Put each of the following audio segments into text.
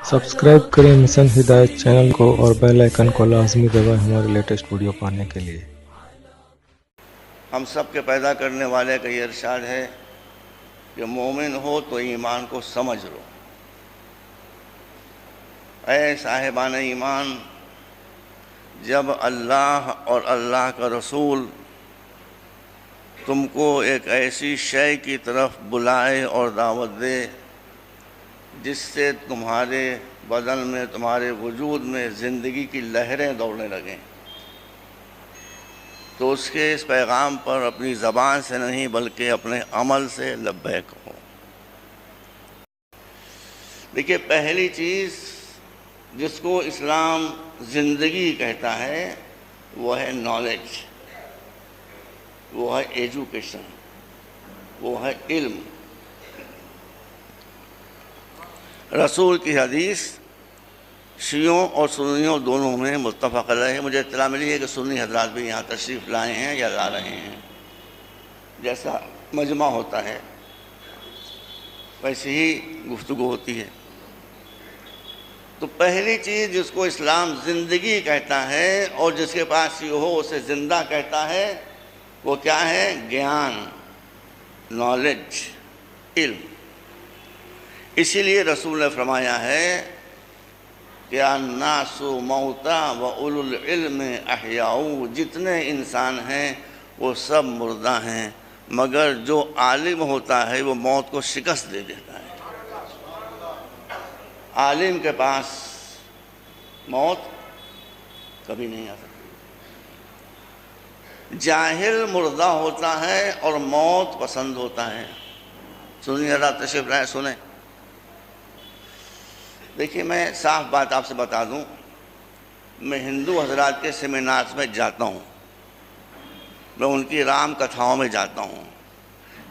Subscribe करें mission हिदायत channel को और बेल आइकन को लाजमी दबाएं हमारे लेटेस्ट वीडियो पाने के लिए। हम सब के पैदा करने वाले का ये इरशाद है कि मोमिन हो तो ईमान को समझ लो। ऐ साहिबान ईमान, जब अल्लाह और अल्लाह का रसूल तुमको एक ऐसी शय की तरफ बुलाए और दावत दे जिससे तुम्हारे बदन में, तुम्हारे वजूद में ज़िंदगी की लहरें दौड़ने लगें, तो उसके इस पैगाम पर अपनी ज़बान से नहीं बल्कि अपने अमल से लब्बैक हो। देखिए, पहली चीज़ जिसको इस्लाम ज़िंदगी कहता है वो है नॉलेज, वो है एजुकेशन, वो है इल्म। रसूल की हदीस शियों और सुन्नियों दोनों में मुत्तफ़क़ अलैह है। मुझे इत्तला मिली है कि सुन्नी हज़रात भी यहाँ तशरीफ़ लाए हैं या ला रहे हैं। जैसा मजमा होता है वैसे ही गुफ्तगू होती है। तो पहली चीज़ जिसको इस्लाम ज़िंदगी कहता है और जिसके पास ये हो उसे ज़िंदा कहता है, वो क्या है? ज्ञान, नॉलेज, इल्म। इसीलिए रसूल ने फरमाया है कि अन्नासु मौता व उलुल इल्म अहयाऊ, जितने इंसान हैं वो सब मुर्दा हैं मगर जो आलिम होता है वो मौत को शिकस्त दे देता है। आलिम के पास मौत कभी नहीं आ सकती। जाहिल मुर्दा होता है और मौत पसंद होता है। सुनिए जरा, तशरीफ लाए, सुने। देखिए, मैं साफ बात आपसे बता दूं, मैं हिंदू हजरात के सेमिनार्स में जाता हूं, मैं उनकी राम कथाओं में जाता हूं।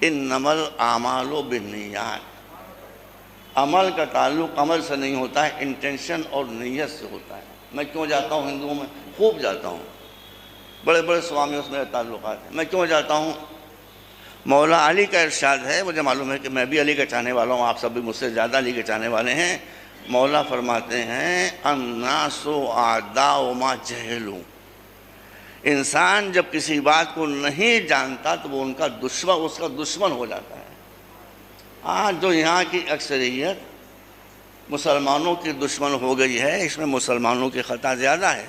इन्नमल आमालो बिन्नियात, अमल का ताल्लुक़ अमल से नहीं होता है, इंटेंशन और नीयत से होता है। मैं क्यों जाता हूं हिंदुओं में? खूब जाता हूं। बड़े बड़े स्वामियों से मेरे ताल्लुकात हैं। मैं क्यों जाता हूं? मौला अली का इरशाद है, मुझे मालूम है कि मैं भी अली का चाहने वाला हूं, आप सब भी मुझसे ज़्यादा अली के चाहने वाले हैं। मौला फरमाते हैं अन्नासु आदाउ मा जहलू, इंसान जब किसी बात को नहीं जानता तो वो उसका दुश्मन हो जाता है। आज जो यहाँ की अक्सरियत मुसलमानों की दुश्मन हो गई है, इसमें मुसलमानों की ख़ता ज़्यादा है।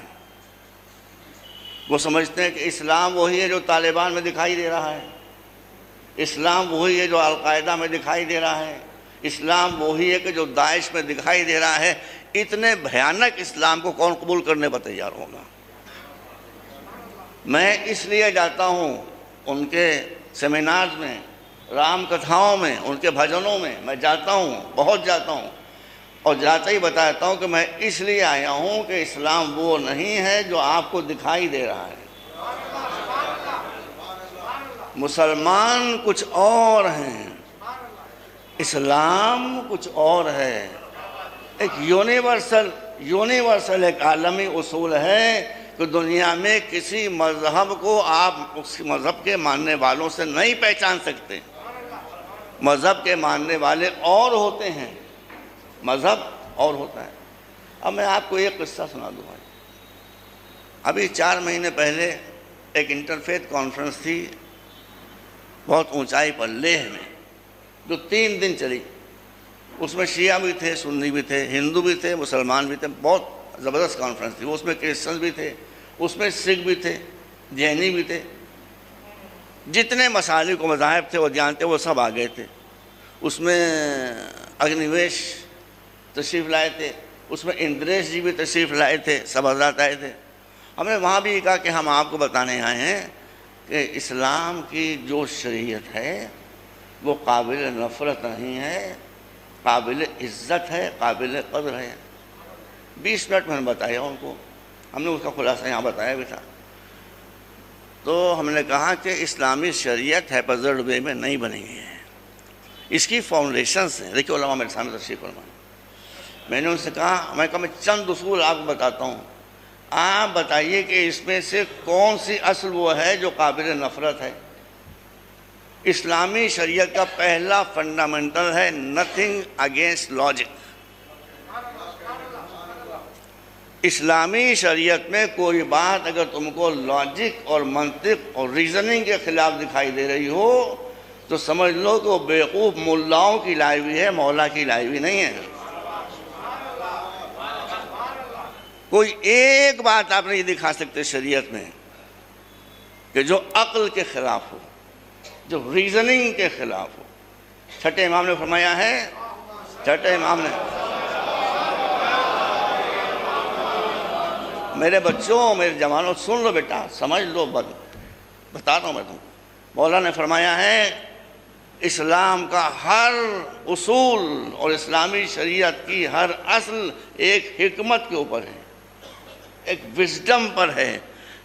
वो समझते हैं कि इस्लाम वही है जो तालिबान में दिखाई दे रहा है, इस्लाम वही है जो अल-कायदा में दिखाई दे रहा है, इस्लाम वही है कि जो दाइश में दिखाई दे रहा है। इतने भयानक इस्लाम को कौन कबूल करने पर तैयार होगा? मैं इसलिए जाता हूँ उनके सेमिनार्स में, राम कथाओं में, उनके भजनों में मैं जाता हूँ, बहुत जाता हूँ, और जाते ही बताता हूँ कि मैं इसलिए आया हूँ कि इस्लाम वो नहीं है जो आपको दिखाई दे रहा है। मुसलमान कुछ और हैं, इस्लाम कुछ और है। एक यूनिवर्सल एक आलमी उसूल है कि दुनिया में किसी मज़हब को आप उस मज़हब के मानने वालों से नहीं पहचान सकते। मज़हब के मानने वाले और होते हैं, मज़हब और होता है। अब मैं आपको एक किस्सा सुना दूँ। अभी 4 महीने पहले एक इंटरफेथ कॉन्फ्रेंस थी, बहुत ऊंचाई पर लेह में, जो 3 दिन चली। उसमें शिया भी थे, सुन्नी भी थे, हिंदू भी थे, मुसलमान भी थे। बहुत ज़बरदस्त कॉन्फ्रेंस थी। उसमें क्रिश्चियन भी थे, उसमें सिख भी थे, जैनी भी थे। जितने मसालिक व मज़ाहिब थे वो जानते, वो सब आ गए थे। उसमें अग्निवेश तशरीफ़ लाए थे, उसमें इंद्रेश जी भी तशरीफ़ लाए थे, सब हज़रात आए थे। हमने वहाँ भी कहा कि हम आपको बताने आए हैं कि इस्लाम की जो शरीयत है वो काबिल नफ़रत नहीं है, काबिल इज़्ज़त है, काबिल क़द्र है। 20 मिनट में बताया उनको, हमने उसका खुलासा यहाँ बताया भी था। तो हमने कहा कि इस्लामी शरीयत हैज़र्ड वे में नहीं बनी है, इसकी फाउंडेशंस हैं। देखिए, उलमा मेरे सामने तशरीफ़ फरमाए। मैंने उनसे कहा, मैं चंद उसूल आपको बताता हूँ, आप बताइए कि इसमें से कौन सी असल वो है जो काबिल नफ़रत है। इस्लामी शरीयत का पहला फंडामेंटल है नथिंग अगेंस्ट लॉजिक। اسلامی شریعت میں کوئی بات اگر تم کو لاجک اور منطق اور ریزننگ کے خلاف دکھائی دے رہی ہو تو سمجھ لو کہ وہ بیوقوف ملاؤں کی لائی ہوئی ہے، مولا کی لائی ہوئی نہیں ہے۔ کوئی ایک بات آپ نہیں دکھا سکتے شریعت میں کہ جو عقل کے خلاف ہو، جو ریزننگ کے خلاف ہو۔ چھٹے امام نے فرمایا ہے، چھٹے امام نے، میرے بچوں، میرے جوانوں، سن لو بیٹا، سمجھ لو، بتا رہا ہوں میں تم کو۔ مولا نے فرمایا ہے اسلام کا ہر اصول اور اسلامی شریعت کی ہر اصل ایک حکمت کے اوپر ہے، ایک وزڈم پر ہے۔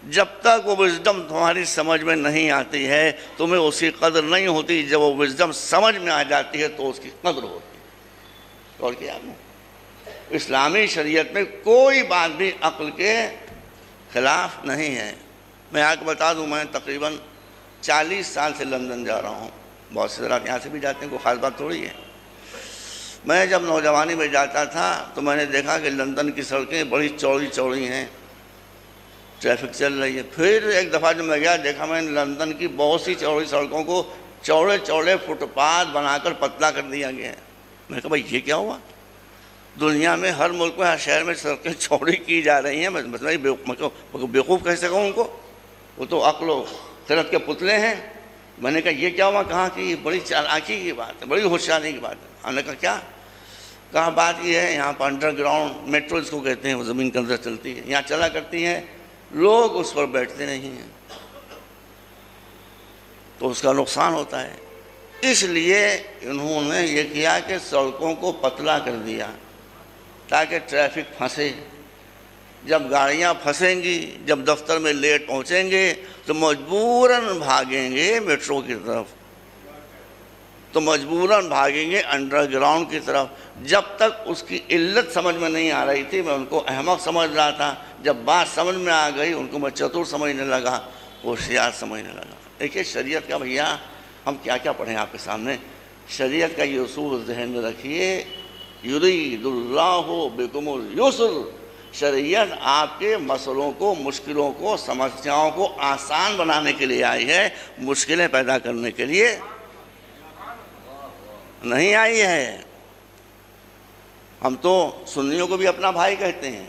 جب تک وہ وزڈم تمہاری سمجھ میں نہیں آتی ہے تمہیں اس کی قدر نہیں ہوتی، جب وہ وزڈم سمجھ میں آ جاتی ہے تو اس کی قدر ہوتی ہے۔ اور کیا اسلامی شریعت میں کوئی بات بھی عقل کے خلاف نہیں ہے۔ میں آپ کو بتا دوں، میں تقریباً 40 سال سے لندن جا رہا ہوں، بہت سے حضرات یہاں سے بھی جاتے ہیں، کوئی خاص بات تھوڑی ہے۔ میں جب نوجوانی میں جاتا تھا تو میں نے دیکھا کہ لندن کی سڑکیں بڑی چوڑی چوڑی ہیں، ٹریفک چل رہی ہے۔ پھر ایک دفعہ جب میں گیا دیکھا میں نے لندن کی بہت سی چوڑی سڑکوں کو چوڑے چوڑے فٹ پاتھ بنا کر پتلا کر دیا گیا ہے۔ میں نے کہا بھائی یہ کیا ہوا؟ دنیا میں ہر ملک میں، ہر شہر میں سڑکیں چوڑی کی جا رہی ہیں، میں بیوقوف کہہ سکوں ان کو؟ وہ تو عقل و خرد کے پتلے ہیں۔ میں نے کہا یہ کیا ہوا؟ کہاں کی بڑی چالاکی کی بات ہے، بڑی ہوشیاری کی بات ہے۔ ہم نے کہا کیا؟ کہا بات یہ ہے یہاں پر انڈر گراؤنڈ میٹرو اس کو کہتے ہیں، وہ زمین کے اندر چلتی ہے، یہاں چلا کرتی ہیں، لوگ اس پر بیٹھتے نہیں ہیں تو اس کا نقصان ہوتا ہے۔ اس لیے انہوں نے یہ کیا کہ سڑکوں کو پتلا کر دیا تاکہ ٹریفک پھنسے۔ جب گاڑیاں پھنسیں گی، جب دفتر میں لیٹ پہنچیں گے تو مجبوراً بھاگیں گے میٹرو کی طرف، تو مجبوراً بھاگیں گے انڈر گراؤنڈ کی طرف۔ جب تک اس کی علت سمجھ میں نہیں آ رہی تھی میں ان کو احمق سمجھ رہا تھا، جب بات سمجھ میں آ گئی ان کو میں چتر سمجھنے لگا، ہوشیار سمجھنے لگا۔ دیکھیے شریعت کا، بھیا ہم کیا کیا پڑھیں آپ کے سامنے، شریعت کا یہ اصول ذہن میں رکھیے، یرید اللہ بکم الیسر، شریعت آپ کے مسئلوں کو، مشکلوں کو، سمسیاؤں کو آسان بنانے کے لیے آئی ہے، مشکلیں پیدا کرنے کے لیے نہیں آئی ہے۔ ہم تو سنیوں کو بھی اپنا بھائی کہتے ہیں،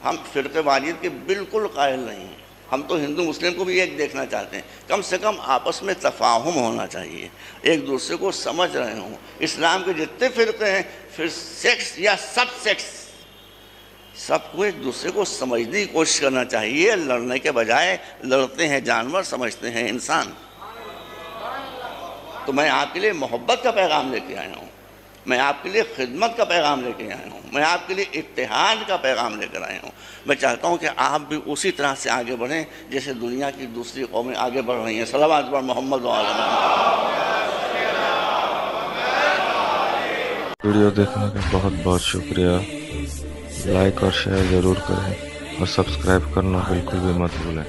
ہم فرقہ واریت کے بالکل قائل نہیں ہیں۔ ہم تو ہندو مسلم کو بھی ایک دیکھنا چاہتے ہیں، کم سے کم آپس میں تفاہم ہونا چاہیے، ایک دوسرے کو سمجھ رہے ہوں۔ اسلام کے جتنے فرقے ہیں، پھر سیکس یا سب سیکس، سب کو ایک دوسرے کو سمجھنے کی کوشش کرنا چاہیے، لڑنے کے بجائے لڑتے ہیں جانور، سمجھتے ہیں انسان۔ تو میں آپ کے لیے محبت کا پیغام لے کے آیا ہوں، میں آپ کے لیے خدمت کا پیغام لے کے آیا ہوں، میں آپ کے لیے اتحاد کا پیغام لے کر آیا ہوں۔ میں چاہتا ہوں کہ آپ بھی اسی طرح سے آگے بڑھیں جیسے دنیا کی دوسری قومیں آگے بڑھ رہی ہیں۔ صلوات بر محمد و آل محمد۔ ویڈیو دیکھنے کا بہت بہت شکریہ، لائک اور شیئر ضرور کریں اور سبسکرائب کرنا بالکل بھی مت بھولیں۔